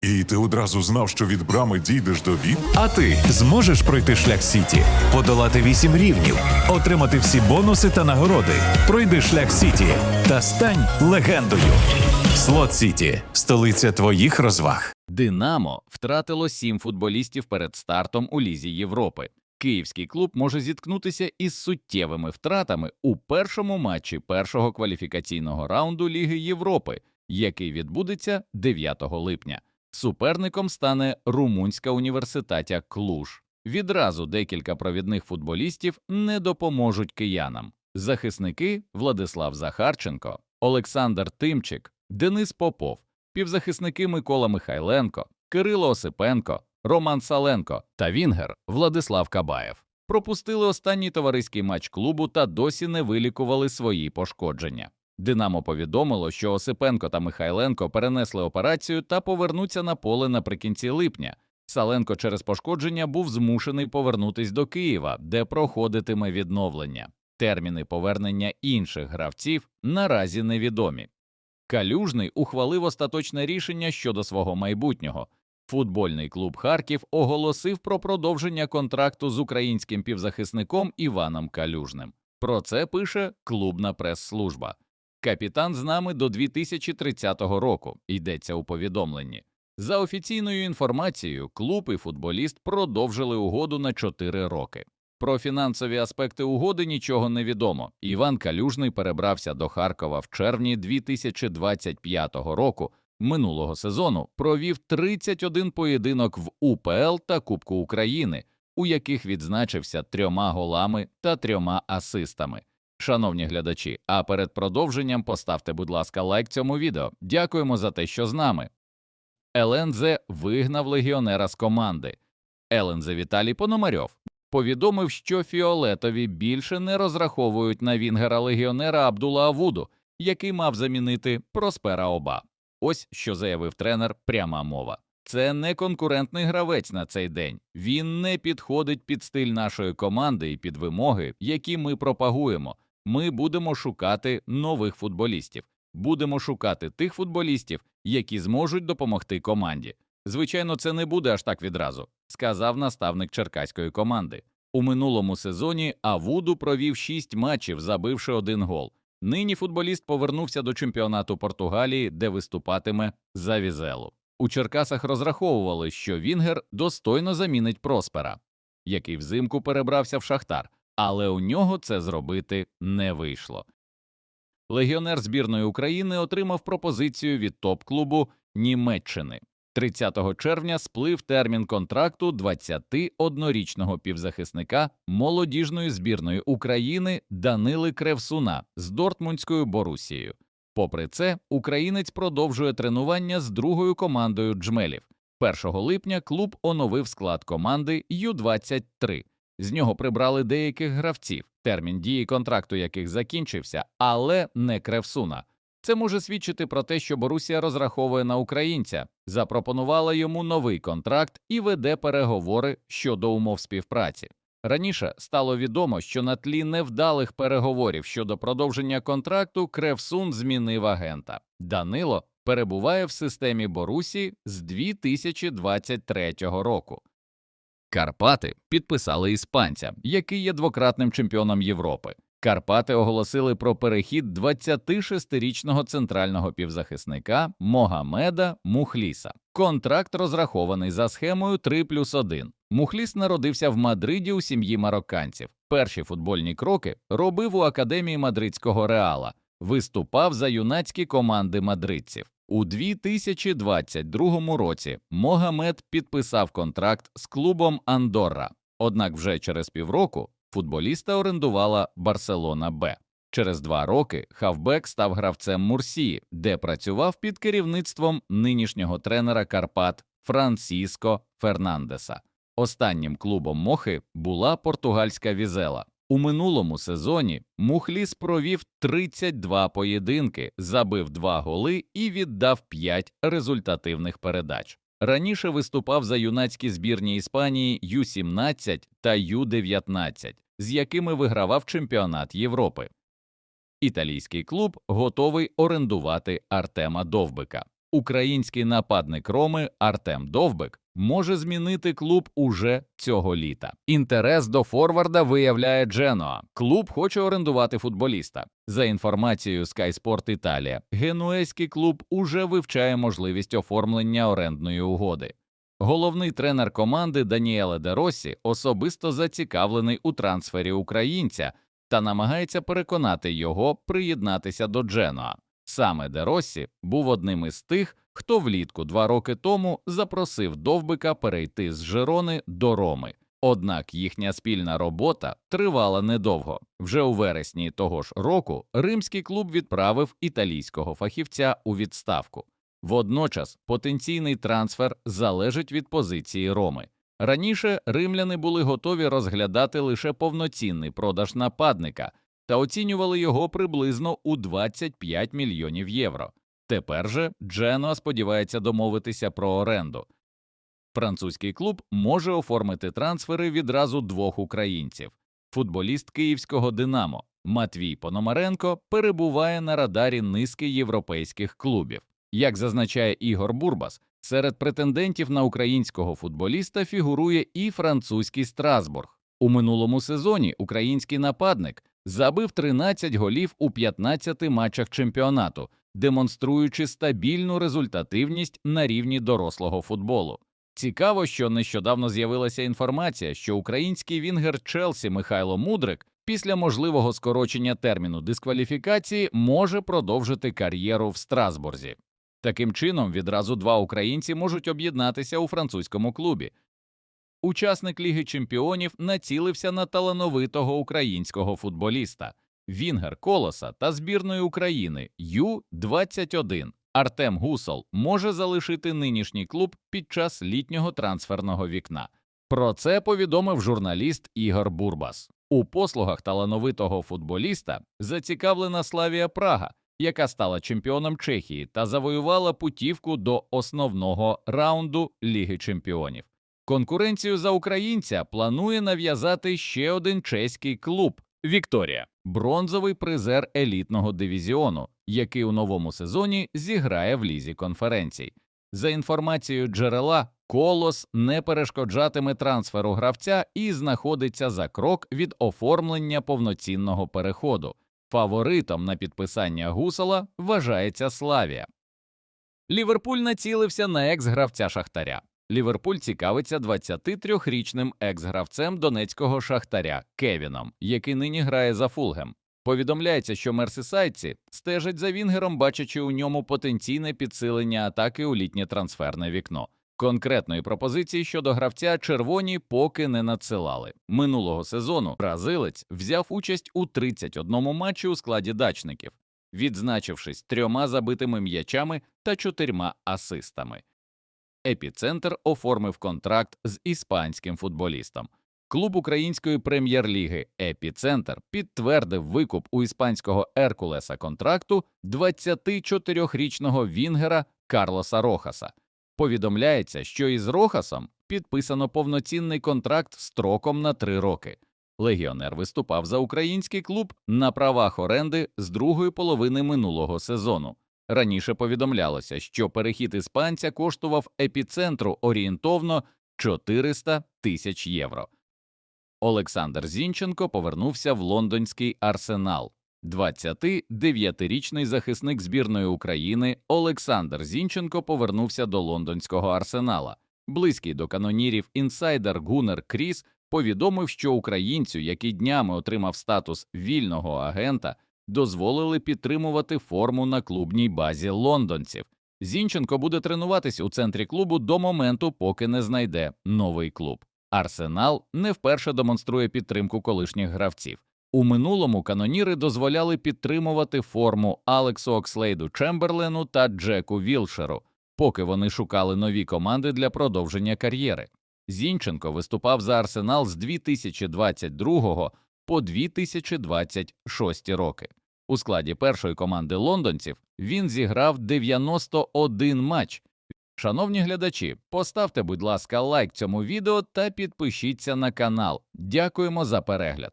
І ти одразу знав, що від брами дійдеш до ВІП? А ти зможеш пройти шлях Сіті, подолати 8 рівнів, отримати всі бонуси та нагороди. Пройди шлях Сіті та стань легендою. Слот Сіті – столиця твоїх розваг. «Динамо» втратило 7 футболістів перед стартом у Лізі Європи. Київський клуб може зіткнутися із суттєвими втратами у першому матчі першого кваліфікаційного раунду Ліги Європи, який відбудеться 9 липня. Суперником стане румунська університетя Клуж. Відразу декілька провідних футболістів не допоможуть киянам. Захисники Владислав Захарченко, Олександр Тимчик, Денис Попов, півзахисники Микола Михайленко, Кирило Осипенко, Роман Саленко та вінгер Владислав Кабаєв. Пропустили останній товариський матч клубу та досі не вилікували свої пошкодження. «Динамо» повідомило, що Осипенко та Михайленко перенесли операцію та повернуться на поле наприкінці липня. Саленко через пошкодження був змушений повернутись до Києва, де проходитиме відновлення. Терміни повернення інших гравців наразі невідомі. Калюжний ухвалив остаточне рішення щодо свого майбутнього. Футбольний клуб «Харків» оголосив про продовження контракту з українським півзахисником Іваном Калюжним. Про це пише клубна прес-служба. «Капітан з нами до 2030 року», йдеться у повідомленні. За офіційною інформацією, клуб і футболіст продовжили угоду на 4 роки. Про фінансові аспекти угоди нічого не відомо. Іван Калюжний перебрався до Харкова в червні 2025 року. Минулого сезону провів 31 поєдинок в УПЛ та Кубку України, у яких відзначився 3 голами та 3 асистами. Шановні глядачі, а перед продовженням поставте, будь ласка, лайк цьому відео. Дякуємо за те, що з нами. ЛНЗ вигнав легіонера з команди. ЛНЗ Віталій Пономарьов повідомив, що фіолетові більше не розраховують на вінгера-легіонера Абдула Авуду, який мав замінити Проспера Оба. Ось що заявив тренер, пряма мова. Це не конкурентний гравець на цей день. Він не підходить під стиль нашої команди і під вимоги, які ми пропагуємо. Ми будемо шукати нових футболістів. Будемо шукати тих футболістів, які зможуть допомогти команді. Звичайно, це не буде аж так відразу, сказав наставник черкаської команди. У минулому сезоні Авуду провів 6 матчів, забивши 1 гол. Нині футболіст повернувся до чемпіонату Португалії, де виступатиме за Візелу. У Черкасах розраховували, що вінгер достойно замінить Проспера, який взимку перебрався в Шахтар, але у нього це зробити не вийшло. Легіонер збірної України отримав пропозицію від топ-клубу Німеччини. 30 червня сплив термін контракту 21-річного півзахисника молодіжної збірної України Данили Кревсуна з Дортмундською Борусією. Попри це, українець продовжує тренування з другою командою «Джмелів». 1 липня клуб оновив склад команди Ю-23. З нього прибрали деяких гравців, термін дії контракту яких закінчився, але не Кревсуна. Це може свідчити про те, що Борусія розраховує на українця, запропонувала йому новий контракт і веде переговори щодо умов співпраці. Раніше стало відомо, що на тлі невдалих переговорів щодо продовження контракту Кревсун змінив агента. Данило перебуває в системі Борусії з 2023 року. Карпати підписали іспанця, який є двократним чемпіоном Європи. Карпати оголосили про перехід 26-річного центрального півзахисника Могамеда Мухліса. Контракт розрахований за схемою 3+1. Мухліс народився в Мадриді у сім'ї марокканців. Перші футбольні кроки робив у академії мадридського Реала. Виступав за юнацькі команди мадридців. У 2022 році Могамед підписав контракт з клубом Андорра. Однак вже через півроку футболіста орендувала Барселона Б. Через 2 роки хавбек став гравцем Мурсії, де працював під керівництвом нинішнього тренера Карпат Франсіско Фернандеса. Останнім клубом Мохи була португальська Візела. У минулому сезоні Мухліс провів 32 поєдинки, забив 2 голи і віддав 5 результативних передач. Раніше виступав за юнацькі збірні Іспанії Ю-17 та Ю-19, з якими вигравав чемпіонат Європи. Італійський клуб готовий орендувати Артема Довбика. Український нападник Роми Артем Довбик може змінити клуб уже цього літа. Інтерес до форварда виявляє Дженоа. Клуб хоче орендувати футболіста. За інформацією Sky Sport Italia, генуезький клуб уже вивчає можливість оформлення орендної угоди. Головний тренер команди Даніеле Де Россі особисто зацікавлений у трансфері українця та намагається переконати його приєднатися до Дженоа. Саме Де Россі був одним із тих, хто влітку 2 роки тому запросив Довбика перейти з Жирони до Роми. Однак їхня спільна робота тривала недовго. Вже у вересні того ж року римський клуб відправив італійського фахівця у відставку. Водночас потенційний трансфер залежить від позиції Роми. Раніше римляни були готові розглядати лише повноцінний продаж нападника та оцінювали його приблизно у 25 мільйонів євро. Тепер же Дженоа сподівається домовитися про оренду. Французький клуб може оформити трансфери відразу 2 українців. Футболіст київського «Динамо» Матвій Пономаренко перебуває на радарі низки європейських клубів. Як зазначає Ігор Бурбас, серед претендентів на українського футболіста фігурує і французький Страсбург. У минулому сезоні український нападник забив 13 голів у 15 матчах чемпіонату, демонструючи стабільну результативність на рівні дорослого футболу. Цікаво, що нещодавно з'явилася інформація, що український вінгер Челсі Михайло Мудрик після можливого скорочення терміну дискваліфікації може продовжити кар'єру в Страсбурзі. Таким чином, відразу 2 українці можуть об'єднатися у французькому клубі. Учасник Ліги чемпіонів націлився на талановитого українського футболіста, вінгер «Колоса» та збірної України Ю-21 Артем Гусол може залишити нинішній клуб під час літнього трансферного вікна. Про це повідомив журналіст Ігор Бурбас. У послугах талановитого футболіста зацікавлена Славія Прага, яка стала чемпіоном Чехії та завоювала путівку до основного раунду Ліги чемпіонів. Конкуренцію за українця планує нав'язати ще один чеський клуб – «Вікторія» – бронзовий призер елітного дивізіону, який у новому сезоні зіграє в Лізі конференцій. За інформацією джерела, «Колос» не перешкоджатиме трансферу гравця і знаходиться за крок від оформлення повноцінного переходу. Фаворитом на підписання Гусола вважається Славія. Ліверпуль націлився на екс-гравця Шахтаря. Ліверпуль цікавиться 23-річним екс-гравцем донецького Шахтаря Кевіном, який нині грає за Фулгем. Повідомляється, що мерсисайдці стежать за вінгером, бачачи у ньому потенційне підсилення атаки у літнє трансферне вікно. Конкретної пропозиції щодо гравця червоні поки не надсилали. Минулого сезону бразилець взяв участь у 31 матчі у складі дачників, відзначившись 3 забитими м'ячами та 4 асистами. Епіцентр оформив контракт з іспанським футболістом. Клуб української прем'єр-ліги «Епіцентр» підтвердив викуп у іспанського «Еркулеса» контракту 24-річного вінгера Карлоса Рохаса. Повідомляється, що із Рохасом підписано повноцінний контракт строком на 3 роки. Легіонер виступав за український клуб на правах оренди з другої половини минулого сезону. Раніше повідомлялося, що перехід іспанця коштував «Епіцентру» орієнтовно 400 тисяч євро. Олександр Зінченко повернувся в лондонський «Арсенал». 29-річний захисник збірної України Олександр Зінченко повернувся до лондонського «Арсенала». Близький до канонірів інсайдер Гуннер Кріс повідомив, що українцю, який днями отримав статус вільного агента, дозволили підтримувати форму на клубній базі лондонців. Зінченко буде тренуватись у центрі клубу до моменту, поки не знайде новий клуб. «Арсенал» не вперше демонструє підтримку колишніх гравців. У минулому каноніри дозволяли підтримувати форму Алексу Окслейду-Чемберлену та Джеку Вілшеру, поки вони шукали нові команди для продовження кар'єри. Зінченко виступав за «Арсенал» з 2022 по 2026 роки. У складі першої команди лондонців він зіграв 91 матч. Шановні глядачі, поставте, будь ласка, лайк цьому відео та підпишіться на канал. Дякуємо за перегляд.